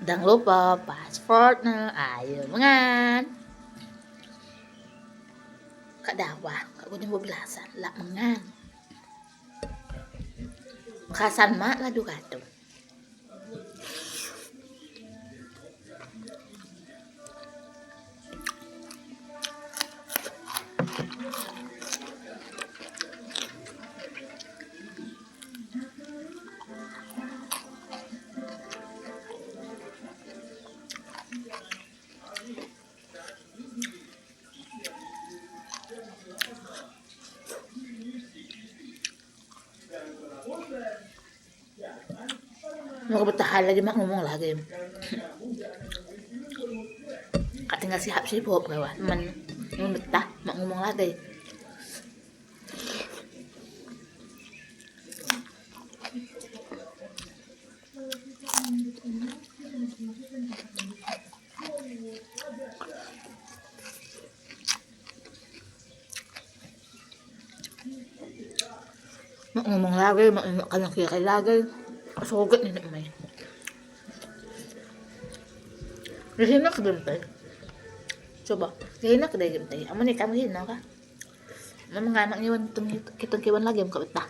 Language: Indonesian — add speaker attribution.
Speaker 1: Jangan lupa pasportnya, ayo mengan. Kak dakwah, kak gue mau belasan, lah mengan. Kasan mak lah kadung. Mau bertahan lagi mak ngomong lagi. Kak tinggal siap sibuk bawah teman betah mak ngomong lagi. Mak ngomong lagi, mak kalian kira lagi. Soget nih nek may. Di sini kedentay. Coba, di sini kedentay. Amo nih kamu hina ka? Mamang anak niwan kitong kiwan lagi ang kabita.